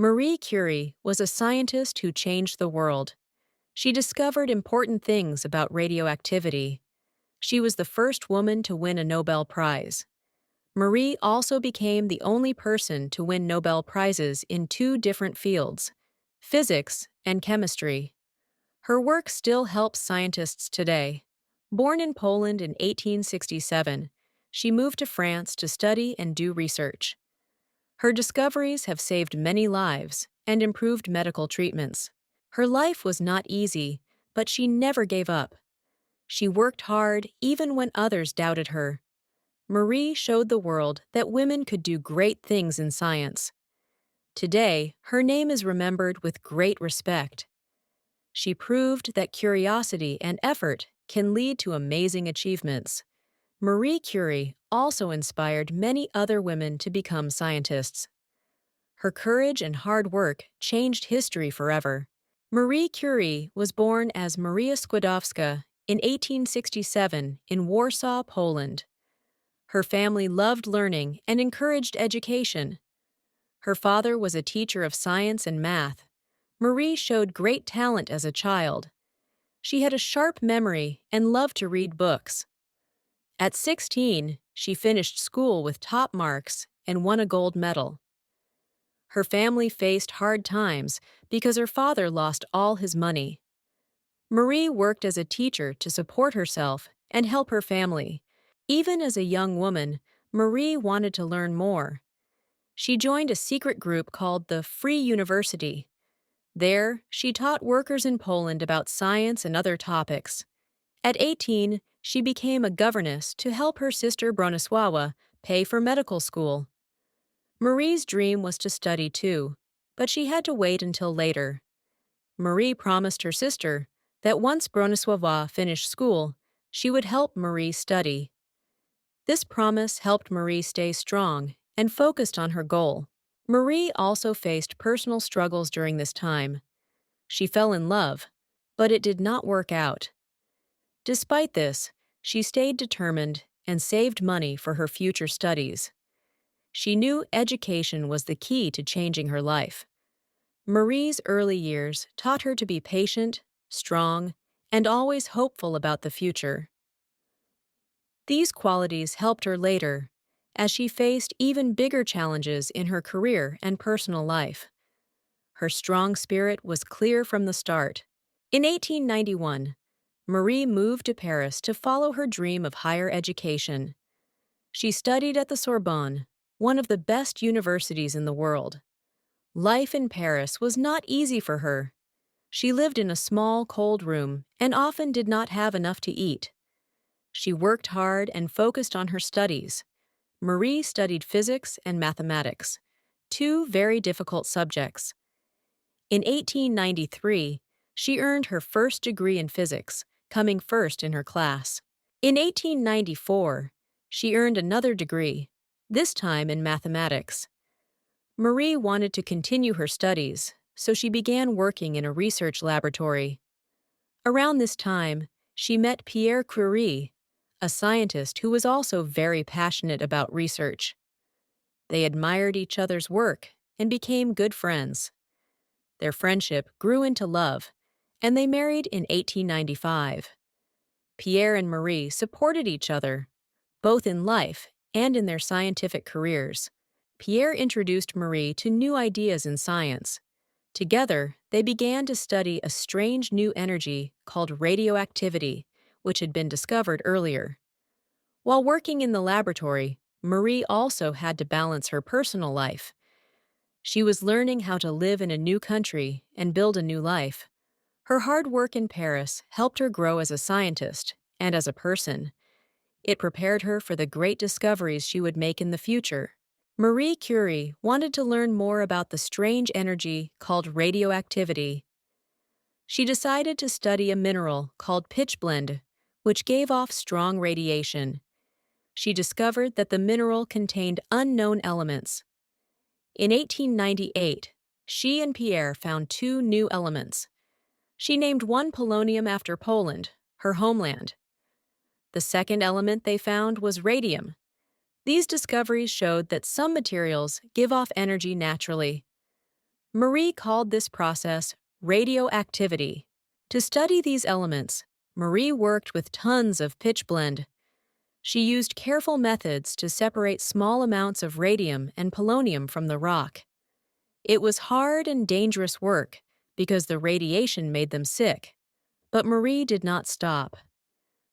Marie Curie was a scientist who changed the world. She discovered important things about radioactivity. She was the first woman to win a Nobel Prize. Marie also became the only person to win Nobel Prizes in two different fields, physics and chemistry. Her work still helps scientists today. Born in Poland in 1867, she moved to France to study and do research. Her discoveries have saved many lives and improved medical treatments. Her life was not easy, but she never gave up. She worked hard even when others doubted her. Marie showed the world that women could do great things in science. Today, her name is remembered with great respect. She proved that curiosity and effort can lead to amazing achievements. Marie Curie also inspired many other women to become scientists. Her courage and hard work changed history forever. Marie Curie was born as Maria Skłodowska in 1867 in Warsaw, Poland. Her family loved learning and encouraged education. Her father was a teacher of science and math. Marie showed great talent as a child. She had a sharp memory and loved to read books. At 16, she finished school with top marks and won a gold medal. Her family faced hard times because her father lost all his money. Marie worked as a teacher to support herself and help her family. Even as a young woman, Marie wanted to learn more. She joined a secret group called the Free University. There, she taught workers in Poland about science and other topics. At 18, she became a governess to help her sister Bronisława pay for medical school. Marie's dream was to study too, but she had to wait until later. Marie promised her sister that once Bronisława finished school, she would help Marie study. This promise helped Marie stay strong and focused on her goal. Marie also faced personal struggles during this time. She fell in love, but it did not work out. Despite this, she stayed determined and saved money for her future studies. She knew education was the key to changing her life. Marie's early years taught her to be patient, strong, and always hopeful about the future. These qualities helped her later, as she faced even bigger challenges in her career and personal life. Her strong spirit was clear from the start. In 1891, Marie moved to Paris to follow her dream of higher education. She studied at the Sorbonne, one of the best universities in the world. Life in Paris was not easy for her. She lived in a small, cold room and often did not have enough to eat. She worked hard and focused on her studies. Marie studied physics and mathematics, two very difficult subjects. In 1893, she earned her first degree in physics, coming first in her class. In 1894, she earned another degree, this time in mathematics. Marie wanted to continue her studies, so she began working in a research laboratory. Around this time, she met Pierre Curie, a scientist who was also very passionate about research. They admired each other's work and became good friends. Their friendship grew into love, and they married in 1895. Pierre and Marie supported each other, both in life and in their scientific careers. Pierre introduced Marie to new ideas in science. Together, they began to study a strange new energy called radioactivity, which had been discovered earlier. While working in the laboratory, Marie also had to balance her personal life. She was learning how to live in a new country and build a new life. Her hard work in Paris helped her grow as a scientist and as a person. It prepared her for the great discoveries she would make in the future. Marie Curie wanted to learn more about the strange energy called radioactivity. She decided to study a mineral called pitchblende, which gave off strong radiation. She discovered that the mineral contained unknown elements. In 1898, she and Pierre found two new elements. She named one polonium after Poland, her homeland. The second element they found was radium. These discoveries showed that some materials give off energy naturally. Marie called this process radioactivity. To study these elements, Marie worked with tons of pitchblende. She used careful methods to separate small amounts of radium and polonium from the rock. It was hard and dangerous work because the radiation made them sick. But Marie did not stop.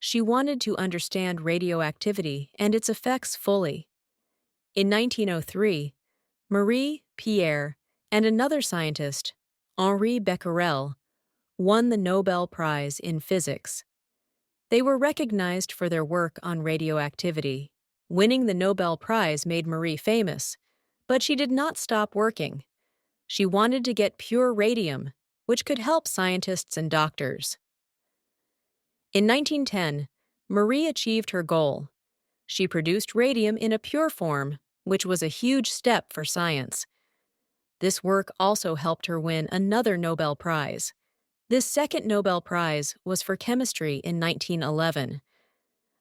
She wanted to understand radioactivity and its effects fully. In 1903, Marie, Pierre, and another scientist, Henri Becquerel, won the Nobel Prize in Physics. They were recognized for their work on radioactivity. Winning the Nobel Prize made Marie famous, but she did not stop working. She wanted to get pure radium, which could help scientists and doctors. In 1910, Marie achieved her goal. She produced radium in a pure form, which was a huge step for science. This work also helped her win another Nobel Prize. This second Nobel Prize was for chemistry in 1911.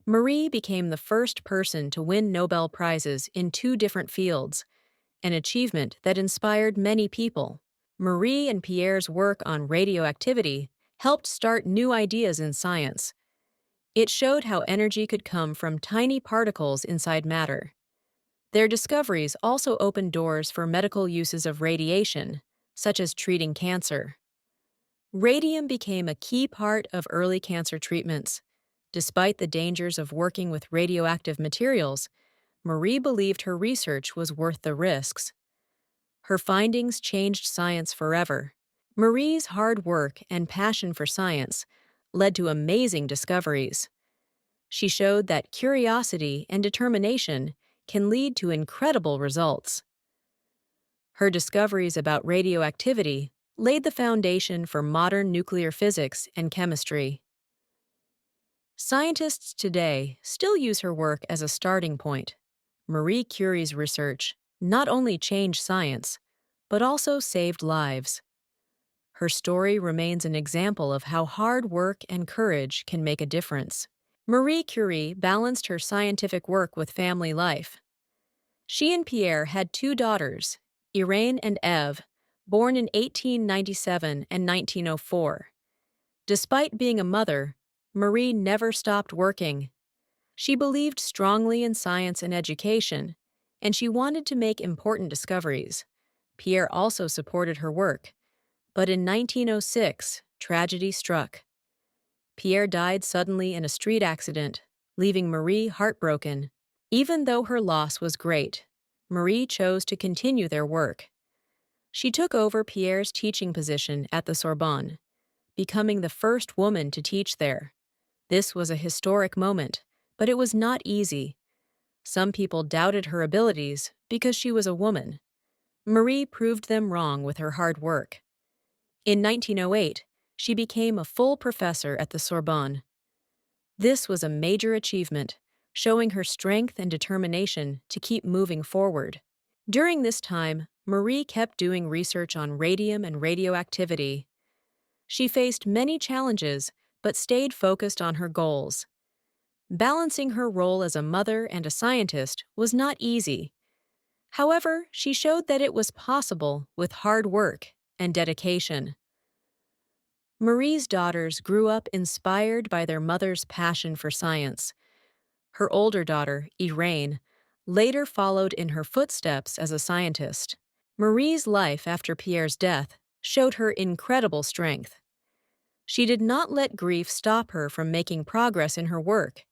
Marie became the first person to win Nobel Prizes in two different fields, an achievement that inspired many people. Marie and Pierre's work on radioactivity helped start new ideas in science. It showed how energy could come from tiny particles inside matter. Their discoveries also opened doors for medical uses of radiation, such as treating cancer. Radium became a key part of early cancer treatments. Despite the dangers of working with radioactive materials, Marie believed her research was worth the risks. Her findings changed science forever. Marie's hard work and passion for science led to amazing discoveries. She showed that curiosity and determination can lead to incredible results. Her discoveries about radioactivity laid the foundation for modern nuclear physics and chemistry. Scientists today still use her work as a starting point. Marie Curie's research not only changed science, but also saved lives. Her story remains an example of how hard work and courage can make a difference. Marie Curie balanced her scientific work with family life. She and Pierre had two daughters, Irene and Eve, born in 1897 and 1904. Despite being a mother, Marie never stopped working. She believed strongly in science and education, and she wanted to make important discoveries. Pierre also supported her work. But in 1906, tragedy struck. Pierre died suddenly in a street accident, leaving Marie heartbroken. Even though her loss was great, Marie chose to continue their work. She took over Pierre's teaching position at the Sorbonne, becoming the first woman to teach there. This was a historic moment, but it was not easy. Some people doubted her abilities because she was a woman. Marie proved them wrong with her hard work. In 1908, she became a full professor at the Sorbonne. This was a major achievement, showing her strength and determination to keep moving forward. During this time, Marie kept doing research on radium and radioactivity. She faced many challenges, but stayed focused on her goals. Balancing her role as a mother and a scientist was not easy. However, she showed that it was possible with hard work and dedication. Marie's daughters grew up inspired by their mother's passion for science. Her older daughter, Irene, later followed in her footsteps as a scientist. Marie's life after Pierre's death showed her incredible strength. She did not let grief stop her from making progress in her work.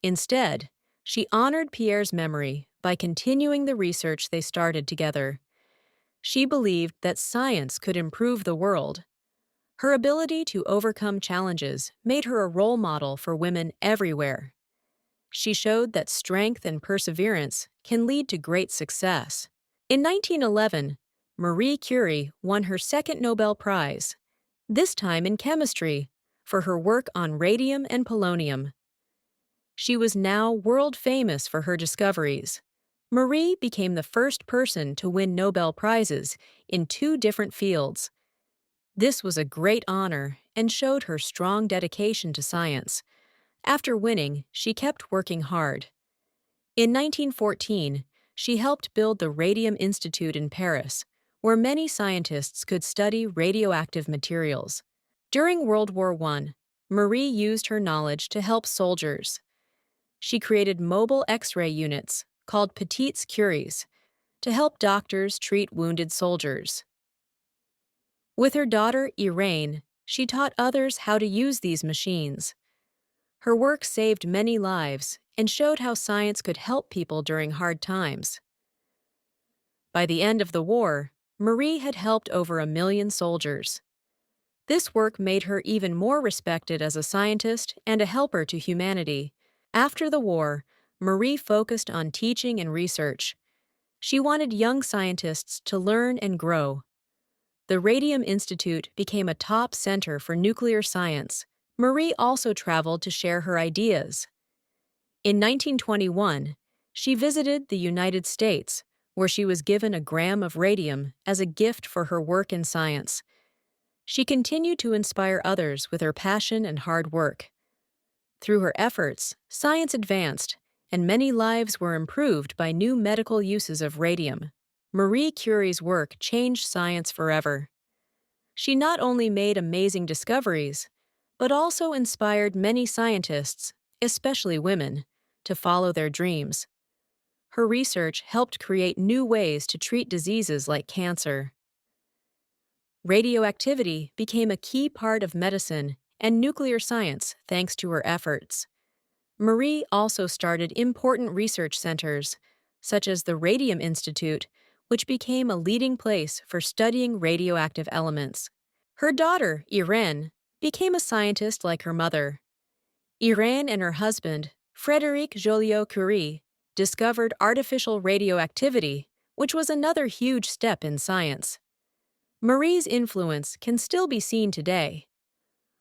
Instead, she honored Pierre's memory by continuing the research they started together. She believed that science could improve the world. Her ability to overcome challenges made her a role model for women everywhere. She showed that strength and perseverance can lead to great success. In 1911, Marie Curie won her second Nobel Prize, this time in chemistry, for her work on radium and polonium. She was now world famous for her discoveries. Marie became the first person to win Nobel Prizes in two different fields. This was a great honor and showed her strong dedication to science. After winning, she kept working hard. In 1914, she helped build the Radium Institute in Paris, where many scientists could study radioactive materials. During World War I, Marie used her knowledge to help soldiers. She created mobile X-ray units, called petites Curies, to help doctors treat wounded soldiers. With her daughter, Irene, she taught others how to use these machines. Her work saved many lives and showed how science could help people during hard times. By the end of the war, Marie had helped over 1 million soldiers. This work made her even more respected as a scientist and a helper to humanity. After the war, Marie focused on teaching and research. She wanted young scientists to learn and grow. The Radium Institute became a top center for nuclear science. Marie also traveled to share her ideas. In 1921, she visited the United States, where she was given a gram of radium as a gift for her work in science. She continued to inspire others with her passion and hard work. Through her efforts, science advanced, and many lives were improved by new medical uses of radium. Marie Curie's work changed science forever. She not only made amazing discoveries, but also inspired many scientists, especially women, to follow their dreams. Her research helped create new ways to treat diseases like cancer. Radioactivity became a key part of medicine and nuclear science thanks to her efforts. Marie also started important research centers, such as the Radium Institute, which became a leading place for studying radioactive elements. Her daughter, Irene, became a scientist like her mother. Irene and her husband, Frédéric Joliot-Curie, discovered artificial radioactivity, which was another huge step in science. Marie's influence can still be seen today.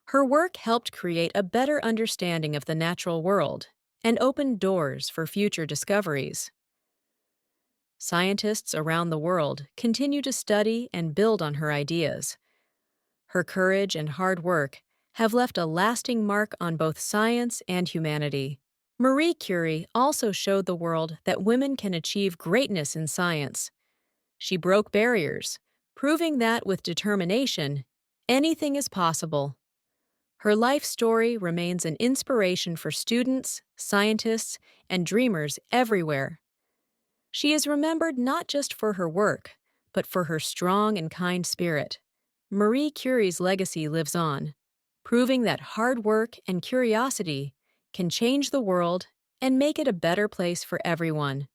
Her work helped create a better understanding of the natural world and opened doors for future discoveries. Scientists around the world continue to study and build on her ideas. Her courage and hard work have left a lasting mark on both science and humanity. Marie Curie also showed the world that women can achieve greatness in science. She broke barriers, proving that with determination, anything is possible. Her life story remains an inspiration for students, scientists, and dreamers everywhere. She is remembered not just for her work, but for her strong and kind spirit. Marie Curie's legacy lives on, proving that hard work and curiosity can change the world and make it a better place for everyone.